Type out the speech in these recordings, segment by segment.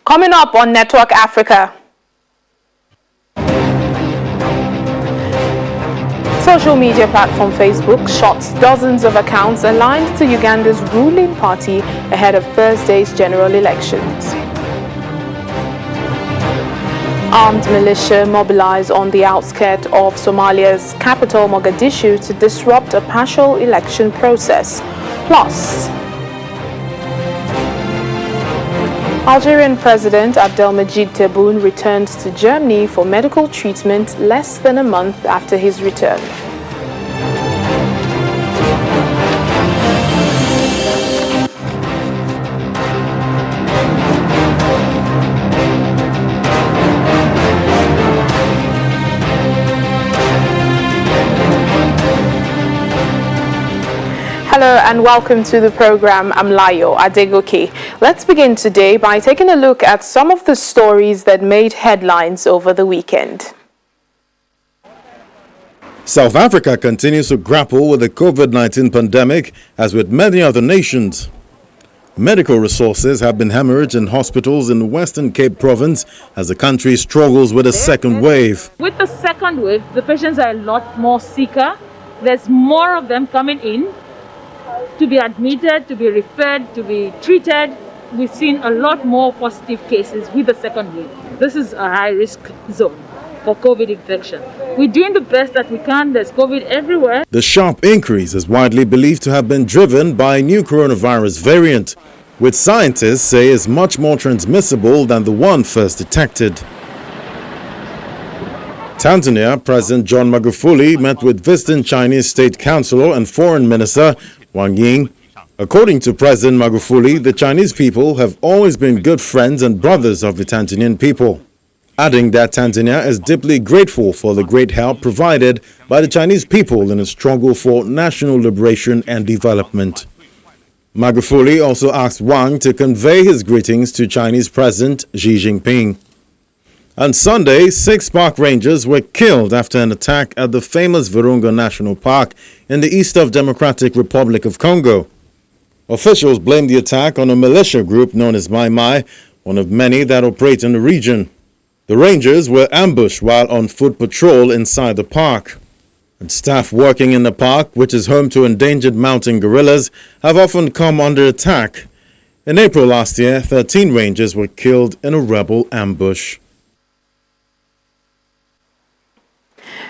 Coming up on Network Africa. Social media platform Facebook shuts dozens of accounts aligned to Uganda's ruling party ahead of Thursday's general elections. Armed militia mobilize on the outskirts of Somalia's capital Mogadishu to disrupt a partial election process. Plus, Algerian President Abdelmadjid Tebboune returns to Germany for medical treatment less than a month after his return. Hello and welcome to the program. I'm Layo Adegoke. Let's begin today by taking a look at some of the stories that made headlines over the weekend. South Africa continues to grapple with the COVID-19 pandemic as with many other nations. Medical resources have been hemorrhaged in hospitals in the Western Cape province as the country struggles with a second wave. With the second wave, the patients are a lot more sicker. There's more of them coming in to be admitted, to be referred, to be treated. We've seen a lot more positive cases with the second wave. This is a high-risk zone for COVID infection. We're doing the best that we can. There's COVID everywhere. The sharp increase is widely believed to have been driven by a new coronavirus variant, which scientists say is much more transmissible than the one first detected. Tanzania President John Magufuli met with visiting Chinese State Councilor and Foreign Minister Wang Yi. According to President Magufuli, the Chinese people have always been good friends and brothers of the Tanzanian people, adding that Tanzania is deeply grateful for the great help provided by the Chinese people in a struggle for national liberation and development. Magufuli also asked Wang to convey his greetings to Chinese President Xi Jinping. On Sunday, 6 park rangers were killed after an attack at the famous Virunga National Park in the east of Democratic Republic of Congo. Officials blamed the attack on a militia group known as Mai Mai, one of many that operate in the region. The rangers were ambushed while on foot patrol inside the park. And staff working in the park, which is home to endangered mountain gorillas, have often come under attack. In April last year, 13 rangers were killed in a rebel ambush.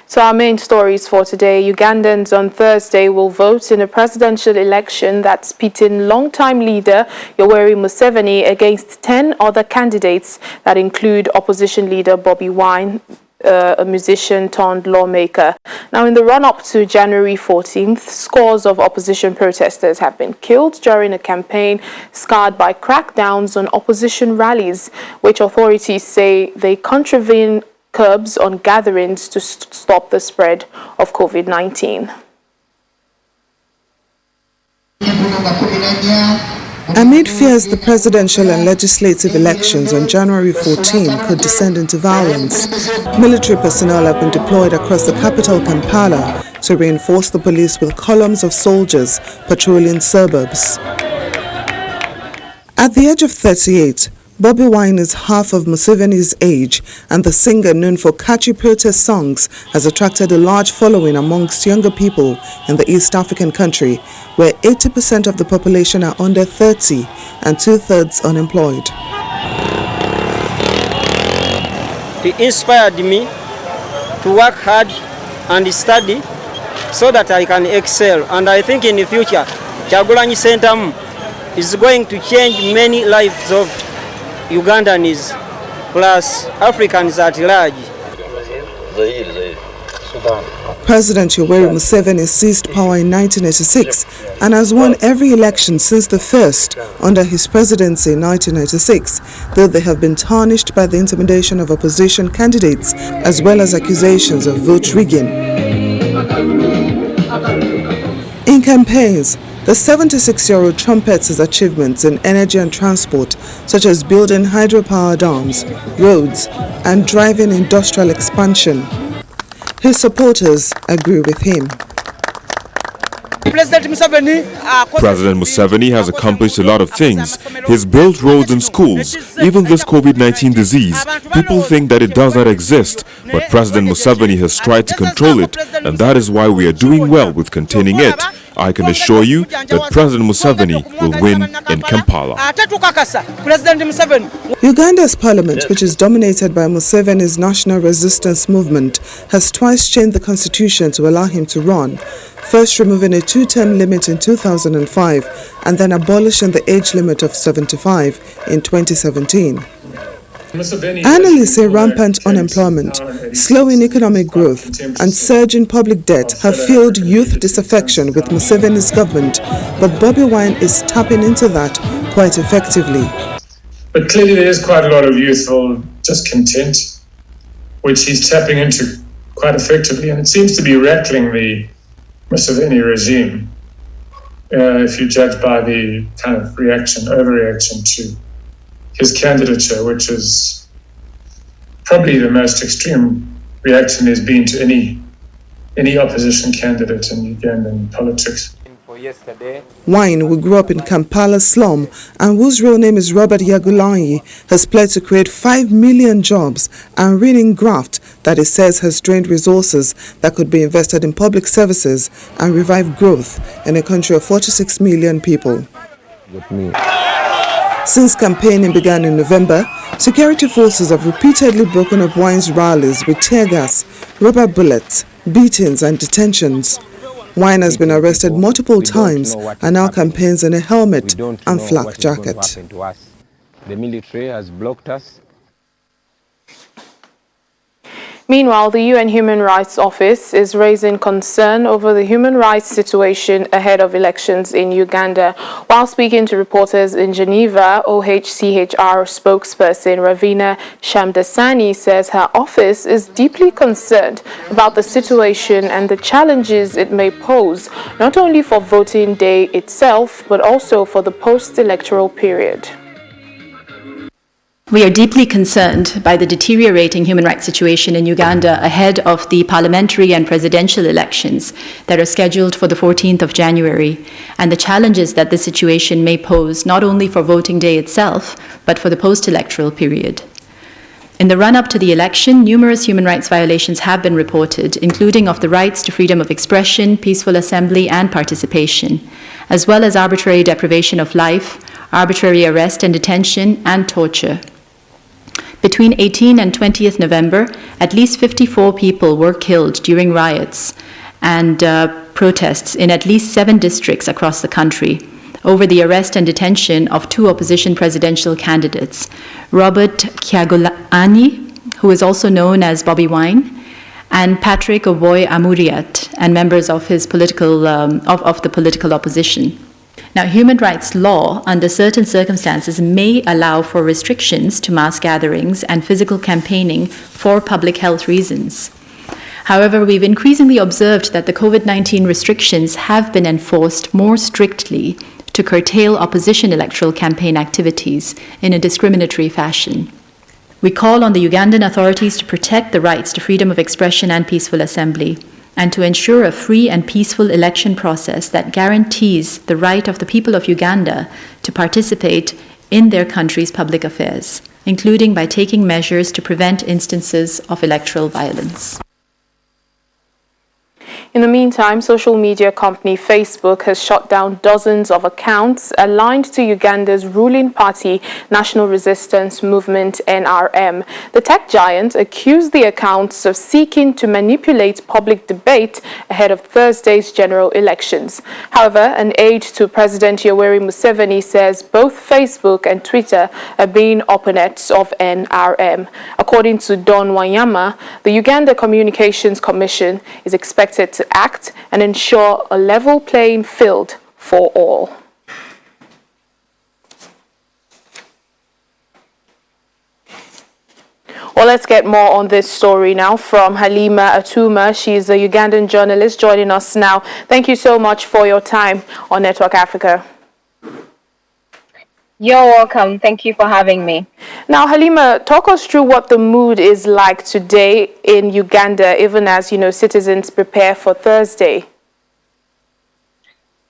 So our main stories for today. Ugandans on Thursday will vote in a presidential election that's pitting longtime leader Yoweri Museveni against 10 other candidates that include opposition leader Bobi Wine, a musician turned lawmaker. Now, in the run-up to January 14th, scores of opposition protesters have been killed during a campaign scarred by crackdowns on opposition rallies, which authorities say they contravene curbs on gatherings to stop the spread of COVID-19. Amid fears the presidential and legislative elections on January 14 could descend into violence, military personnel have been deployed across the capital Kampala to reinforce the police with columns of soldiers patrolling suburbs. At the age of 38, Bobi Wine is half of Museveni's age, and the singer, known for catchy protest songs, has attracted a large following amongst younger people in the East African country, where 80% of the population are under 30 and 2/3 unemployed. He inspired me to work hard and study so that I can excel, and I think in the future, Kyagulanyi Ssentamu is going to change many lives of Ugandans plus Africans at large. President Yoweri Museveni seized power in 1986 and has won every election since the first under his presidency in 1996, though they have been tarnished by the intimidation of opposition candidates as well as accusations of vote rigging. In campaigns, the 76-year-old trumpets his achievements in energy and transport, such as building hydropower dams, roads, and driving industrial expansion. His supporters agree with him. President Museveni has accomplished a lot of things. He's built roads and schools. Even this COVID-19 disease, people think that it does not exist, but President Museveni has tried to control it, and that is why we are doing well with containing it. I can assure you that President Museveni will win in Kampala. Uganda's parliament, which is dominated by Museveni's National Resistance Movement, has twice changed the constitution to allow him to run, first removing a two-term limit in 2005 and then abolishing the age limit of 75 in 2017. Analysts say rampant unemployment, slowing economic growth, and surging public debt have fueled youth disaffection with Museveni's government, but Bobi Wine is tapping into that quite effectively. But clearly there is quite a lot of youthful discontent, which he's tapping into quite effectively, and it seems to be rattling the Museveni regime, if you judge by the kind of overreaction to his candidature, which is probably the most extreme reaction there's been to any opposition candidate in Ugandan politics. Wine, who grew up in Kampala's slum and whose real name is Robert Yagulanyi, has pledged to create 5 million jobs and reading graft that he says has drained resources that could be invested in public services and revive growth in a country of 46 million people. Since campaigning began in November, security forces have repeatedly broken up Wine's rallies with tear gas, rubber bullets, beatings and detentions. Wine has been arrested multiple times and now campaigns in a helmet and flak jacket. The military has blocked us. Meanwhile, the UN Human Rights Office is raising concern over the human rights situation ahead of elections in Uganda. While speaking to reporters in Geneva, OHCHR spokesperson Ravina Shamdasani says her office is deeply concerned about the situation and the challenges it may pose, not only for voting day itself, but also for the post-electoral period. We are deeply concerned by the deteriorating human rights situation in Uganda ahead of the parliamentary and presidential elections that are scheduled for the 14th of January, and the challenges that this situation may pose not only for voting day itself, but for the post-electoral period. In the run-up to the election, numerous human rights violations have been reported, including of the rights to freedom of expression, peaceful assembly, and participation, as well as arbitrary deprivation of life, arbitrary arrest and detention, and torture. Between 18 and 20th November, at least 54 people were killed during riots and protests in at least 7 districts across the country over the arrest and detention of 2 opposition presidential candidates, Robert Kyagulanyi, who is also known as Bobi Wine, and Patrick Oboy Amuriat, and members of his political of the political opposition. Now, human rights law, under certain circumstances, may allow for restrictions to mass gatherings and physical campaigning for public health reasons. However, we've increasingly observed that the COVID-19 restrictions have been enforced more strictly to curtail opposition electoral campaign activities in a discriminatory fashion. We call on the Ugandan authorities to protect the rights to freedom of expression and peaceful assembly, and to ensure a free and peaceful election process that guarantees the right of the people of Uganda to participate in their country's public affairs, including by taking measures to prevent instances of electoral violence. In the meantime, social media company Facebook has shut down dozens of accounts aligned to Uganda's ruling party, National Resistance Movement, NRM. The tech giant accused the accounts of seeking to manipulate public debate ahead of Thursday's general elections. However, an aide to President Yoweri Museveni says both Facebook and Twitter are being opponents of NRM. According to Don Wanyama, the Uganda Communications Commission is expected to act and ensure a level playing field for all. Well, let's get more on this story now from Halima Atuma. She's a Ugandan journalist joining us now. Thank you so much for your time on Network Africa. You're welcome. Thank you for having me. Now, Halima, talk us through what the mood is like today in Uganda, even as, citizens prepare for Thursday.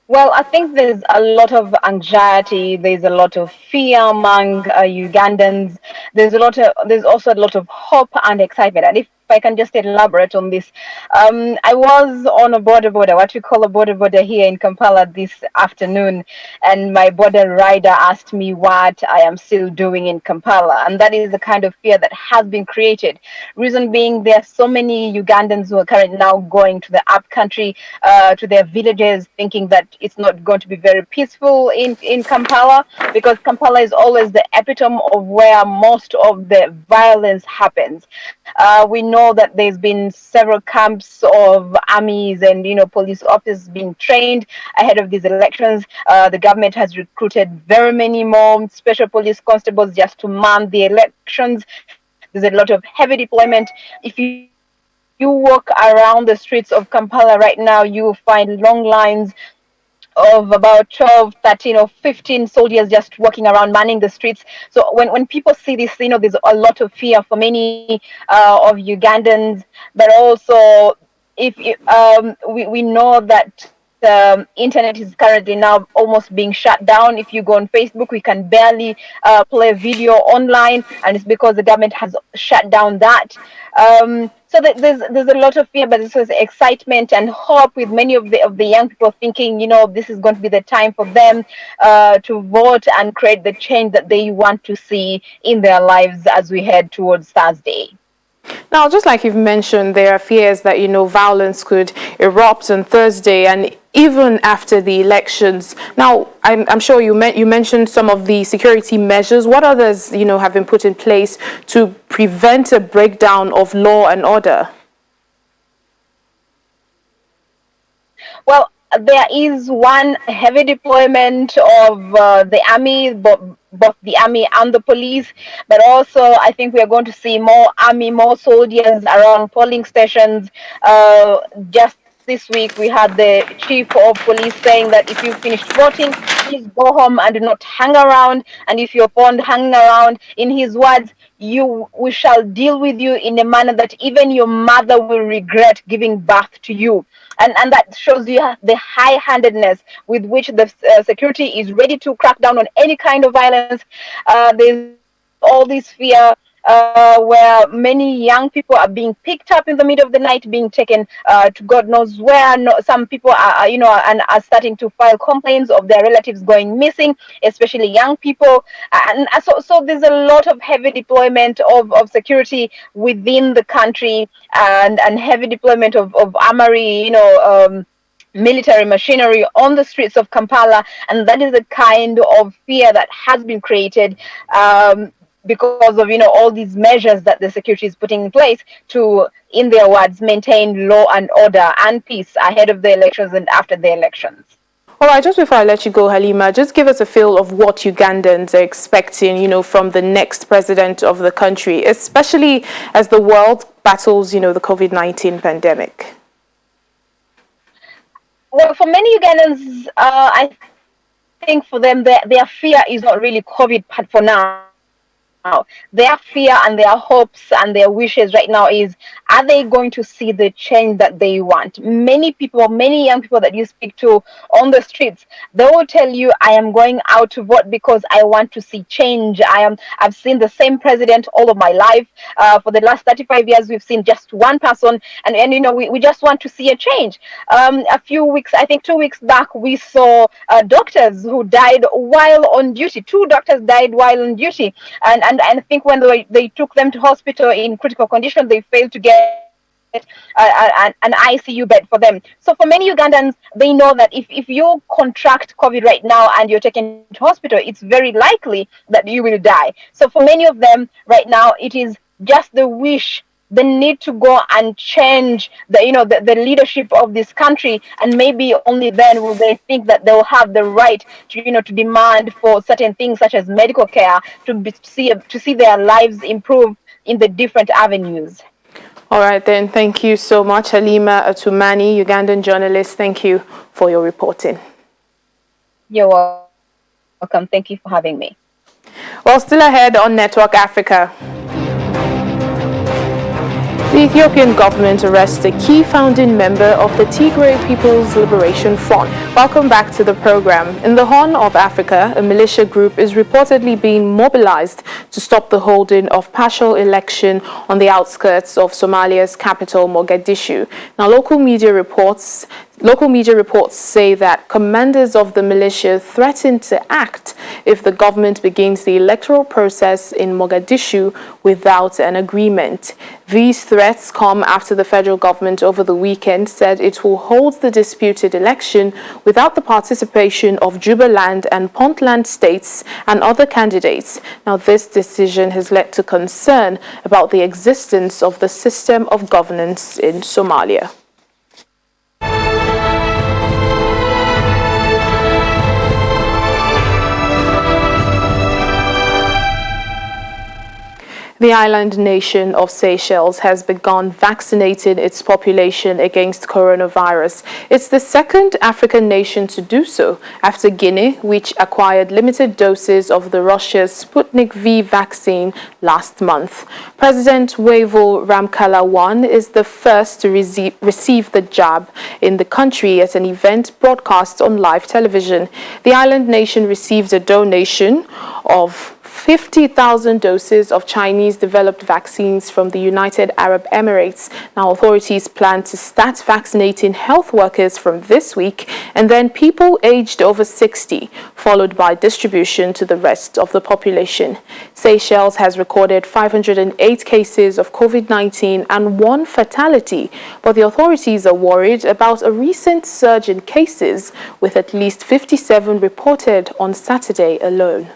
Well, I think there's a lot of anxiety. There's a lot of fear among Ugandans. There's also a lot of hope and excitement. And if I can just elaborate on this, I was on a border, what we call a border here in Kampala this afternoon, and my border rider asked me what I am still doing in Kampala, and that is the kind of fear that has been created. Reason being, there are so many Ugandans who are currently now going to the up country, to their villages, thinking that it's not going to be very peaceful in Kampala, because Kampala is always the epitome of where most of the violence happens. We know that there's been several camps of armies and police officers being trained ahead of these elections. The government has recruited very many more special police constables just to man the elections. There's a lot of heavy deployment. If you walk around the streets of Kampala right now, you will find long lines of about 12, 13 or 15 soldiers just walking around manning the streets. So when people see this, there's a lot of fear for many of Ugandans, but also if we know that the internet is currently now almost being shut down. If you go on Facebook, we can barely play video online, and it's because the government has shut down that. So there's a lot of fear, but there's excitement and hope with many of the young people thinking, this is going to be the time for them to vote and create the change that they want to see in their lives as we head towards Thursday. Now, just like you've mentioned, there are fears that, violence could erupt on Thursday and even after the elections. Now, I'm sure you mentioned some of the security measures. What others, have been put in place to prevent a breakdown of law and order? Well, there is one heavy deployment of the army, both the army and the police, but also I think we are going to see more army, more soldiers around polling stations. Just this week, we had the chief of police saying that if you finished voting, please go home and do not hang around. And if you're found hanging around, in his words, we shall deal with you in a manner that even your mother will regret giving birth to you. And that shows you the high-handedness with which the security is ready to crack down on any kind of violence. There's all this fear where many young people are being picked up in the middle of the night, being taken to God knows where. Some people are starting to file complaints of their relatives going missing, especially young people. And so there's a lot of heavy deployment of security within the country, and heavy deployment of armory, military machinery on the streets of Kampala, and that is the kind of fear that has been created because of all these measures that the security is putting in place to, in their words, maintain law and order and peace ahead of the elections and after the elections. All right, just before I let you go, Halima, just give us a feel of what Ugandans are expecting, from the next president of the country, especially as the world battles, the COVID-19 pandemic. Well, for many Ugandans, I think for them, their fear is not really COVID for now. Their fear and their hopes and their wishes right now is, are they going to see the change that they want? Many people, many young people that you speak to on the streets, they will tell you, I am going out to vote because I want to see change. I've seen the same president all of my life. For the last 35 years, we've seen just one person, and we just want to see a change. A few weeks, I think 2 weeks back, we saw doctors who died while on duty. 2 doctors died while on duty, and I think when they took them to hospital in critical condition, they failed to get an ICU bed for them. So for many Ugandans, they know that if you contract COVID right now and you're taken to hospital, it's very likely that you will die. So for many of them right now, it is just the wish, the need to go and change the leadership of this country, and maybe only then will they think that they will have the right to demand for certain things such as medical care to see their lives improve in the different avenues. All right, then. Thank you so much, Halima Atumani, Ugandan journalist. Thank you for your reporting. You're welcome. Thank you for having me. Well, still ahead on Network Africa. The Ethiopian government arrests a key founding member of the Tigray People's Liberation Front. Welcome back to the program. In the Horn of Africa, a militia group is reportedly being mobilized to stop the holding of partial election on the outskirts of Somalia's capital, Mogadishu. Now, local media reports say that commanders of the militia threaten to act if the government begins the electoral process in Mogadishu without an agreement. These threats come after the federal government over the weekend said it will hold the disputed election without the participation of Jubaland and Puntland states and other candidates. Now, this decision has led to concern about the existence of the system of governance in Somalia. The island nation of Seychelles has begun vaccinating its population against coronavirus. It's the second African nation to do so after Guinea, which acquired limited doses of the Russia's Sputnik V vaccine last month. President Wavel Ramkalawan is the first to receive the jab in the country at an event broadcast on live television. The island nation received a donation of 50,000 doses of Chinese-developed vaccines from the United Arab Emirates. Now, authorities plan to start vaccinating health workers from this week and then people aged over 60, followed by distribution to the rest of the population. Seychelles has recorded 508 cases of COVID-19 and 1 fatality, but the authorities are worried about a recent surge in cases, with at least 57 reported on Saturday alone.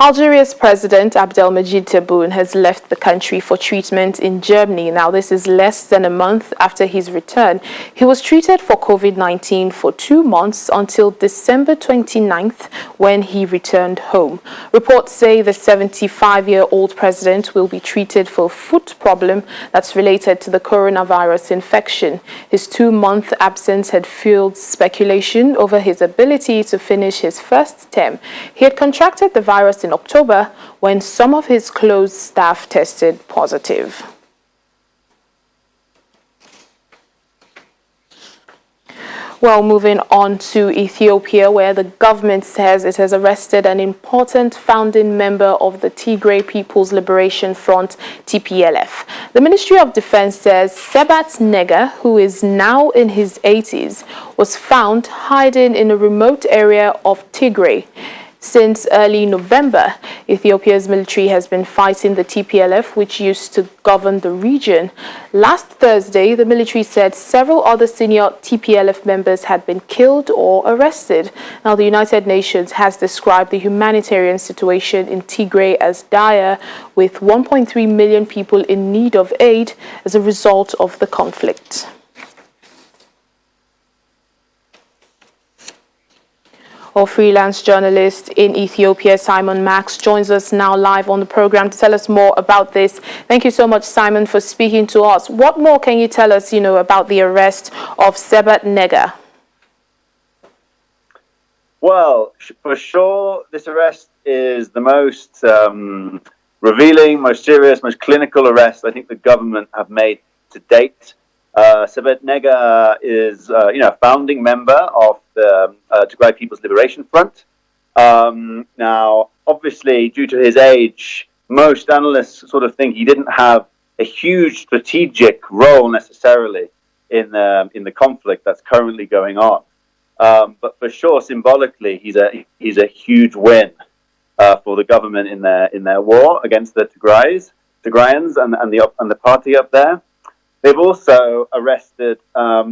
Algeria's President Abdelmadjid Tebboune has left the country for treatment in Germany. Now, this is less than a month after his return. He was treated for COVID-19 for 2 months until December 29th, when he returned home. Reports say the 75-year-old president will be treated for a foot problem that's related to the coronavirus infection. His 2-month absence had fueled speculation over his ability to finish his first term. He had contracted the virus in October when some of his close staff tested positive. Well, moving on to Ethiopia, where the government says it has arrested an important founding member of the Tigray People's Liberation Front, TPLF. The Ministry of Defense says Sebat Nega, who is now in his 80s, was found hiding in a remote area of Tigray. Since early November, Ethiopia's military has been fighting the TPLF, which used to govern the region. Last Thursday, the military said several other senior TPLF members had been killed or arrested. Now, the United Nations has described the humanitarian situation in Tigray as dire, with 1.3 million people in need of aid as a result of the conflict. Our freelance journalist in Ethiopia, Simon Max, joins us now live on the program to tell us more about this. Thank you so much, Simon, for speaking to us. What more can you tell us, about the arrest of Sebat Nega? Well, for sure, this arrest is the most revealing, most serious, most clinical arrest I think the government have made to date. Sebat Nega is, a founding member of the Tigray People's Liberation Front. Now, obviously, due to his age, most analysts sort of think he didn't have a huge strategic role necessarily in the conflict that's currently going on. But for sure, symbolically, he's a huge win for the government in their war against the Tigrayans and the party up there. They've also arrested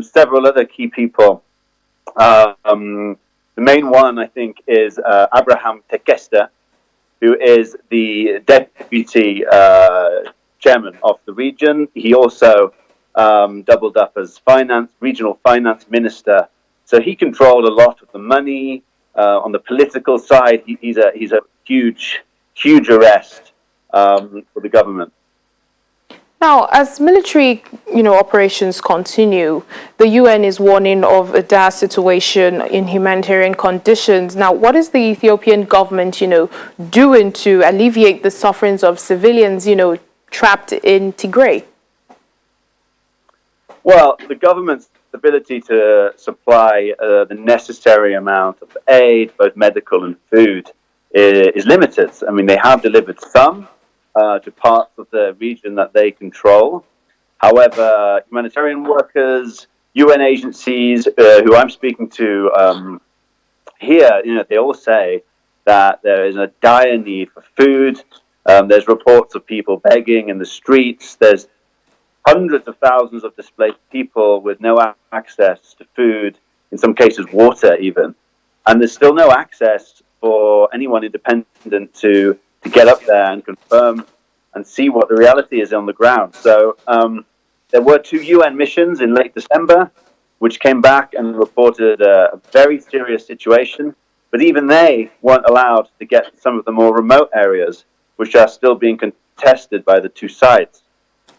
several other key people. The main one, I think, is Abraham Tekeste, who is the deputy chairman of the region. He also doubled up as regional finance minister. So he controlled a lot of the money. On the political side, he's a huge arrest for the government. Now, as military, operations continue, the UN is warning of a dire situation in humanitarian conditions. Now, what is the Ethiopian government, doing to alleviate the sufferings of civilians, trapped in Tigray? Well, the government's ability to supply the necessary amount of aid, both medical and food, is limited. I mean, they have delivered some to parts of the region that they control. However, humanitarian workers, UN agencies who I'm speaking to here, they all say that there is a dire need for food. There's reports of people begging in the streets. There's hundreds of thousands of displaced people with no access to food, in some cases water even. And there's still no access for anyone independent to get up there and confirm and see what the reality is on the ground. So there were 2 UN missions in late December, which came back and reported a very serious situation. But even they weren't allowed to get to some of the more remote areas, which are still being contested by the 2 sides.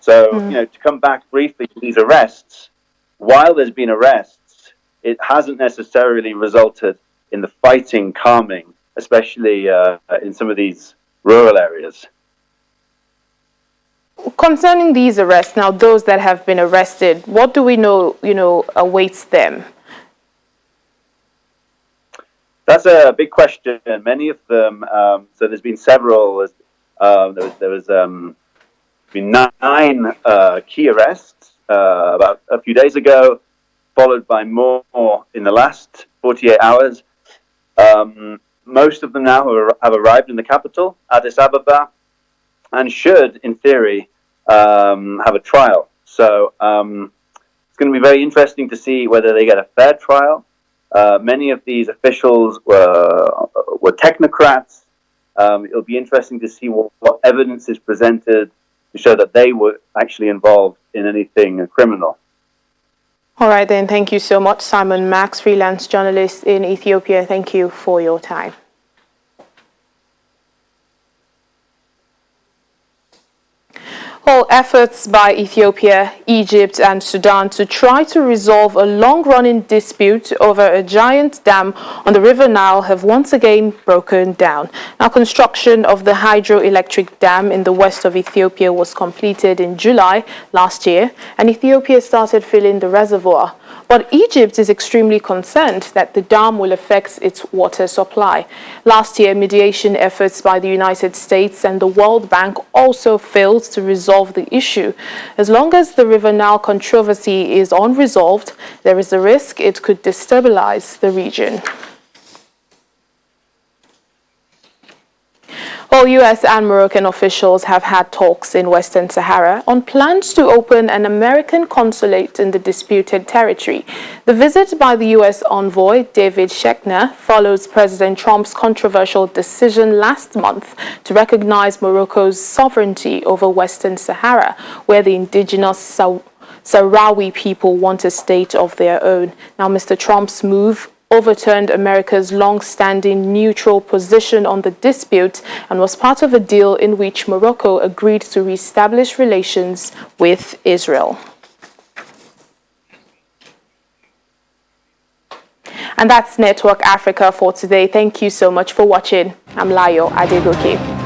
So, to come back briefly to these arrests, while there's been arrests, it hasn't necessarily resulted in the fighting calming, especially in some of these rural areas. Concerning these arrests, now those that have been arrested, what do we know, awaits them? That's a big question. Many of them, so there's been several, there was been 9 key arrests about a few days ago, followed by more in the last 48 hours. Most of them now have arrived in the capital, Addis Ababa, and should, in theory, have a trial. So it's going to be very interesting to see whether they get a fair trial. Many of these officials were technocrats. It'll be interesting to see what evidence is presented to show that they were actually involved in anything criminal. All right, then. Thank you so much, Simon Max, freelance journalist in Ethiopia. Thank you for your time. All efforts by Ethiopia, Egypt and Sudan to try to resolve a long-running dispute over a giant dam on the River Nile have once again broken down. Now, construction of the hydroelectric dam in the west of Ethiopia was completed in July last year, and Ethiopia started filling the reservoir. But Egypt is extremely concerned that the dam will affect its water supply. Last year, mediation efforts by the United States and the World Bank also failed to resolve the issue. As long as the River Nile controversy is unresolved, there is a risk it could destabilize the region. All U.S. and Moroccan officials have had talks in Western Sahara on plans to open an American consulate in the disputed territory. The visit by the U.S. envoy, David Schechner, follows President Trump's controversial decision last month to recognize Morocco's sovereignty over Western Sahara, where the indigenous Sahrawi people want a state of their own. Now, Mr. Trump's move overturned America's long-standing neutral position on the dispute and was part of a deal in which Morocco agreed to reestablish relations with Israel. And that's Network Africa for today. Thank you so much for watching. I'm Layo Adegoke.